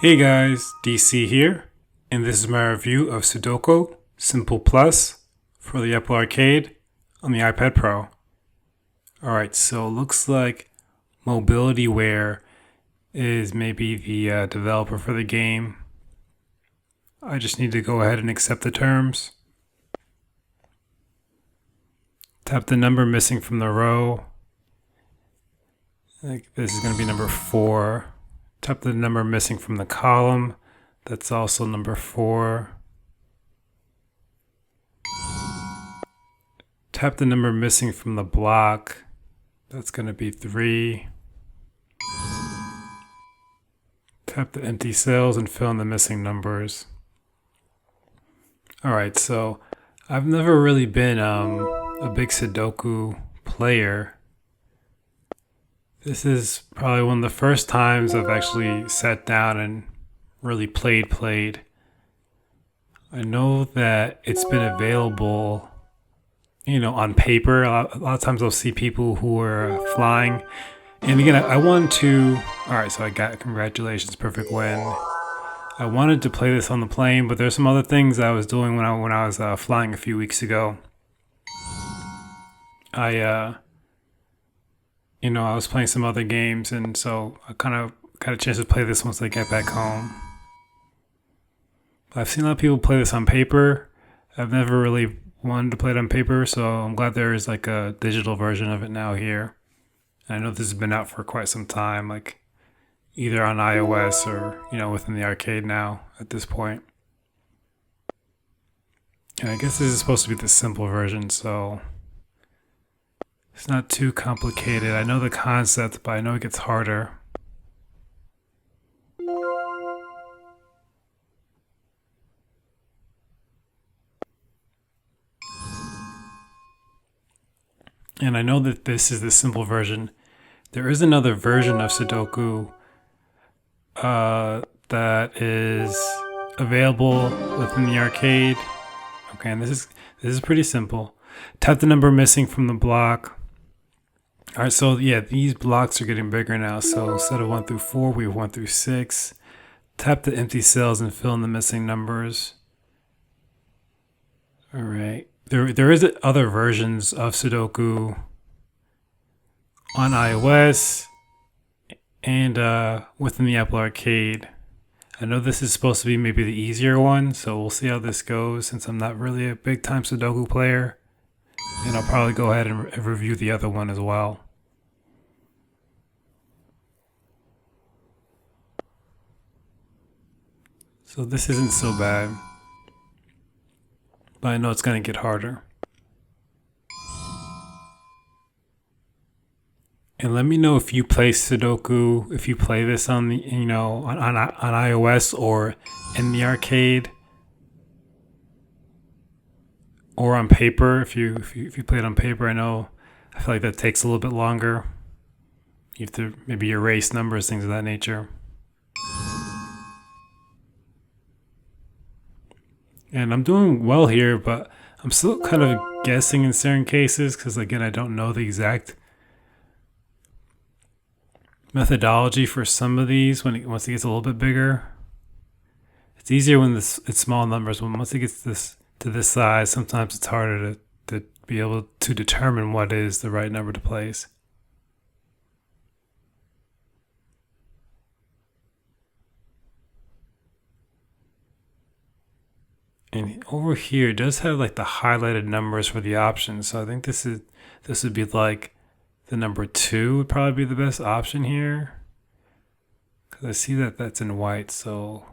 Hey guys, DC here, and this is my review of Sudoku Simple Plus for the Apple Arcade on the iPad Pro. Alright, so it looks like Mobilityware is maybe the developer for the game. I just need to go ahead and accept the terms. Tap the number missing from the row. I think this is going to be number 4. Tap the number missing from the column. That's also number 4. Tap the number missing from the block. That's going to be 3. Tap the empty cells and fill in the missing numbers. Alright, so I've never really been a big Sudoku player. This is probably one of the first times I've actually sat down and really played. I know that it's been available, on paper. A lot of times I'll see people who are flying. And again, I wanted to, alright, so I got congratulations, perfect win. I wanted to play this on the plane, but there's some other things I was doing when I was flying a few weeks ago. I was playing some other games, and so I kind of got a chance to play this once I get back home. I've seen a lot of people play this on paper. I've never really wanted to play it on paper, so I'm glad there is like a digital version of it now here. And I know this has been out for quite some time, like either on iOS or, within the arcade now at this point. And I guess this is supposed to be the simple version, so it's not too complicated. I know the concept, but I know it gets harder. And I know that this is the simple version. There is another version of Sudoku that is available within the arcade. Okay, and this is pretty simple. Tap the number missing from the block. All right, so yeah, these blocks are getting bigger now. So instead of 1 through 4, we have 1 through 6. Tap the empty cells and fill in the missing numbers. All right. There is other versions of Sudoku on iOS and within the Apple Arcade. I know this is supposed to be maybe the easier one, so we'll see how this goes since I'm not really a big time Sudoku player. And I'll probably go ahead and review the other one as well. So this isn't so bad, but I know it's going to get harder. And let me know if you play Sudoku, if you play this on the, on iOS or in the arcade, or on paper. If you play it on paper, I feel like that takes a little bit longer. You have to maybe erase numbers, things of that nature. And I'm doing well here, but I'm still kind of guessing in certain cases because, again, I don't know the exact methodology for some of these once it gets a little bit bigger. It's easier when it's small numbers. Once it gets to this size, sometimes it's harder to be able to determine what is the right number to place. And over here it does have like the highlighted numbers for the options. So I think this would be like the number 2 would probably be the best option here. Because I see that that's in white, so.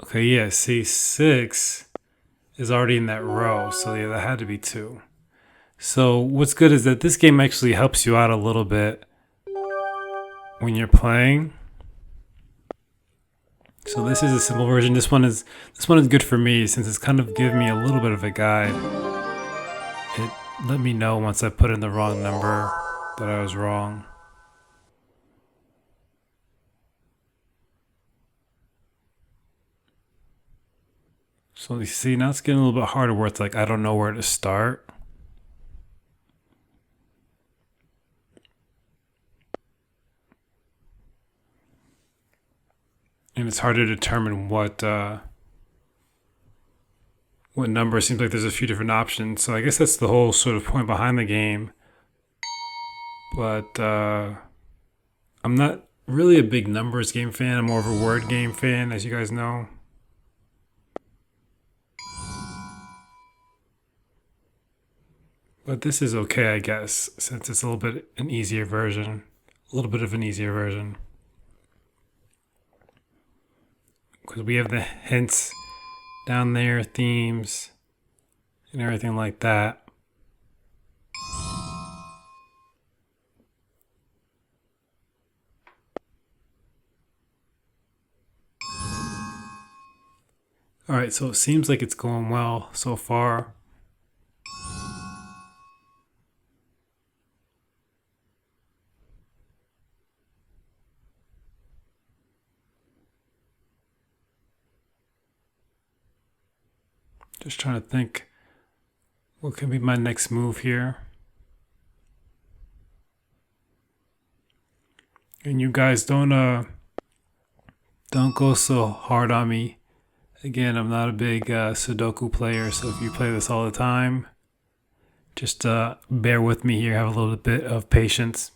Okay, yeah, see 6 is already in that row. So yeah, that had to be 2. So what's good is that this game actually helps you out a little bit when you're playing. So this is a simple version. This one is good for me since it's kind of giving me a little bit of a guide. It let me know once I put in the wrong number that I was wrong. So you see, now it's getting a little bit harder where it's like I don't know where to start. and it's hard to determine what number. It seems like there's a few different options. So I guess that's the whole sort of point behind the game. But I'm not really a big numbers game fan. I'm more of a word game fan, as you guys know. But this is okay, I guess, since it's a little bit an easier version. A little bit of an easier version. Because we have the hints down there, themes, and everything like that. Alright, so it seems like it's going well so far. Just trying to think what could be my next move here. And you guys don't go so hard on me. Again, I'm not a big Sudoku player, so if you play this all the time, just bear with me here, have a little bit of patience.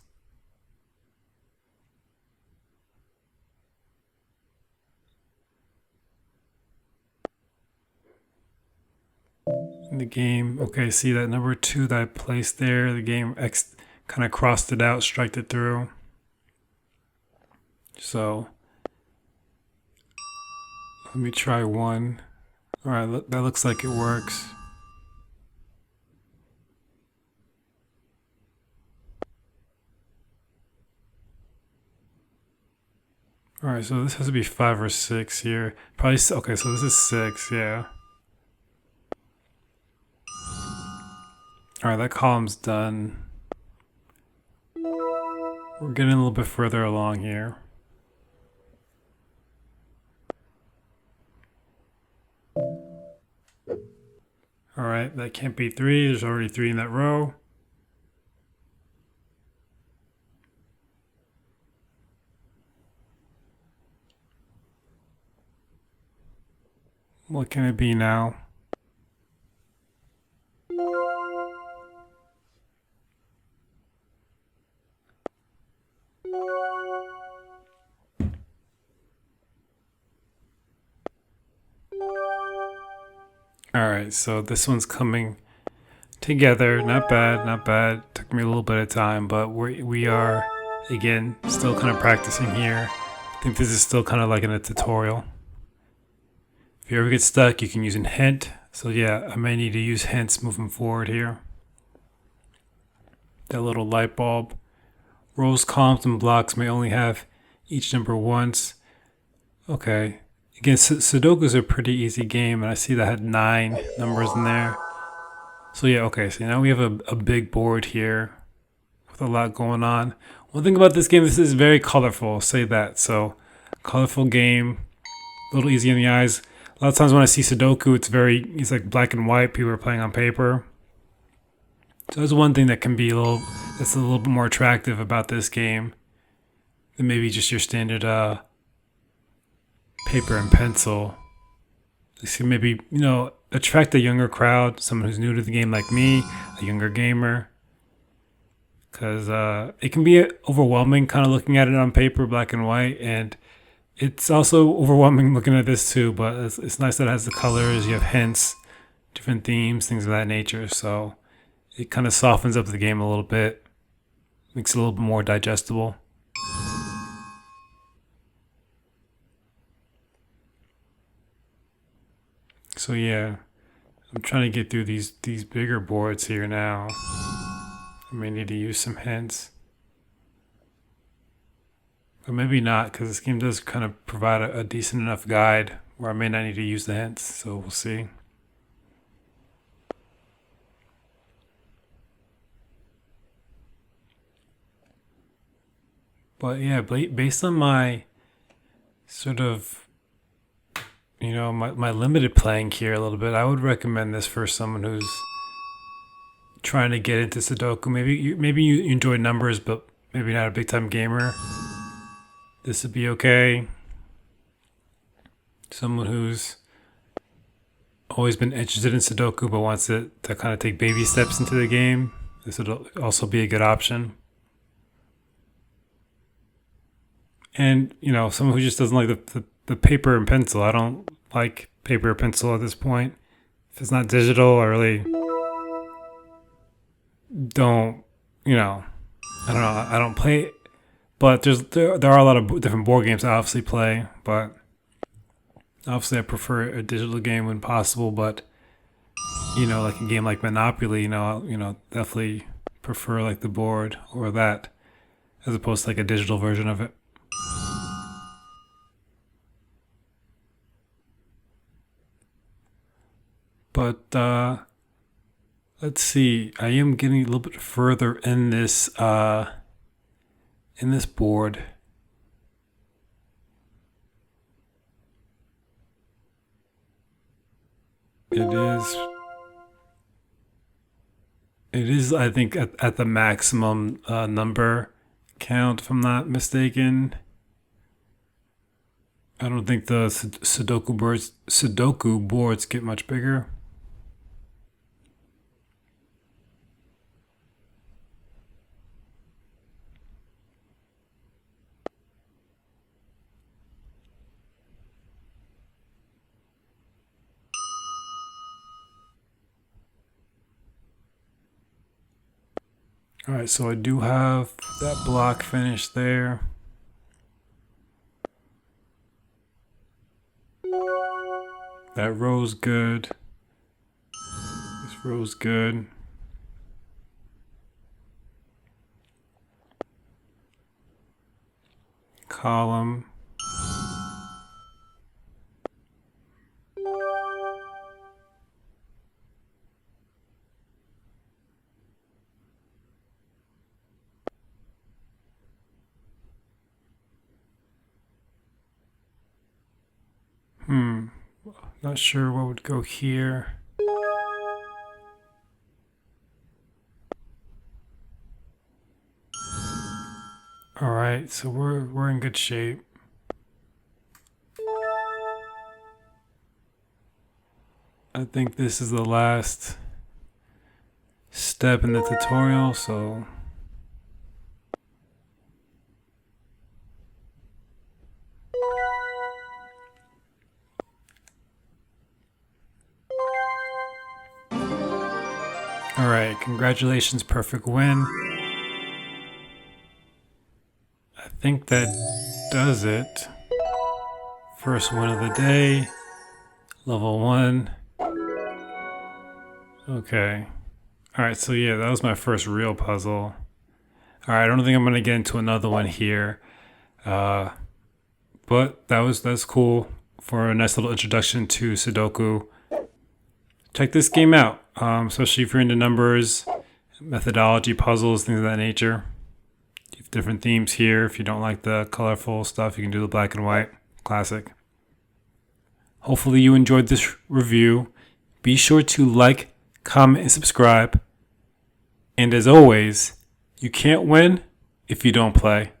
In the game, okay, see that number 2 that I placed there, the game X kind of crossed it out, striked it through. So let me try 1. All right, that looks like it works. All right, so this has to be 5 or 6 here. Probably, okay, so this is 6, yeah. All right, that column's done. We're getting a little bit further along here. All right, that can't be 3. There's already 3 in that row. What can it be now? Alright, so this one's coming together. Not bad, not bad. Took me a little bit of time, but we are, again, still kind of practicing here. I think this is still kind of like in a tutorial. If you ever get stuck, you can use a hint. So yeah, I may need to use hints moving forward here. That little light bulb. Rows, columns, and blocks may only have each number once. Okay. Again, Sudoku is a pretty easy game, and I see that had 9 numbers in there. So yeah, okay, so now we have a big board here with a lot going on. One thing about this game, this is very colorful, I'll say that. So, colorful game, a little easy on the eyes. A lot of times when I see Sudoku, it's like black and white, people are playing on paper. So that's one thing that can be that's a little bit more attractive about this game than maybe just your standard paper and pencil. So maybe, attract a younger crowd, someone who's new to the game like me, a younger gamer. Because it can be overwhelming kind of looking at it on paper, black and white, and it's also overwhelming looking at this too, but it's nice that it has the colors, you have hints, different themes, things of that nature, so it kind of softens up the game a little bit, makes it a little bit more digestible. So yeah, I'm trying to get through these bigger boards here now. I may need to use some hints. But maybe not, because this game does kind of provide a decent enough guide where I may not need to use the hints, so we'll see. But yeah, based on my sort of my limited playing here a little bit, I would recommend this for someone who's trying to get into Sudoku. Maybe you enjoy numbers, but maybe not a big time gamer. This would be okay. someone who's always been interested in Sudoku but wants to kind of take baby steps into the game, this would also be a good option. And, someone who just doesn't like the paper and pencil. I don't like paper or pencil at this point. If it's not digital, I really don't, I don't know. I don't play it. But there are a lot of different board games I obviously play, but obviously I prefer a digital game when possible. But like a game like Monopoly, definitely prefer like the board or that as opposed to like a digital version of it. But let's see. I am getting a little bit further in this board. It is, I think, at the maximum number count, if I'm not mistaken. I don't think the Sudoku boards get much bigger. All right, so I do have that block finished there. That row's good. This row's good. Column. Not sure what would go here. All right, so we're in good shape. I think this is the last step in the tutorial, so all right, congratulations, perfect win. I think that does it. First win of the day, level 1. Okay. All right, so yeah, that was my first real puzzle. All right, I don't think I'm gonna get into another one here, but that's cool for a nice little introduction to Sudoku. Check this game out, especially if you're into numbers, methodology, puzzles, things of that nature. You have different themes here. If you don't like the colorful stuff, you can do the black and white. Classic. Hopefully you enjoyed this review. Be sure to like, comment, and subscribe. And as always, you can't win if you don't play.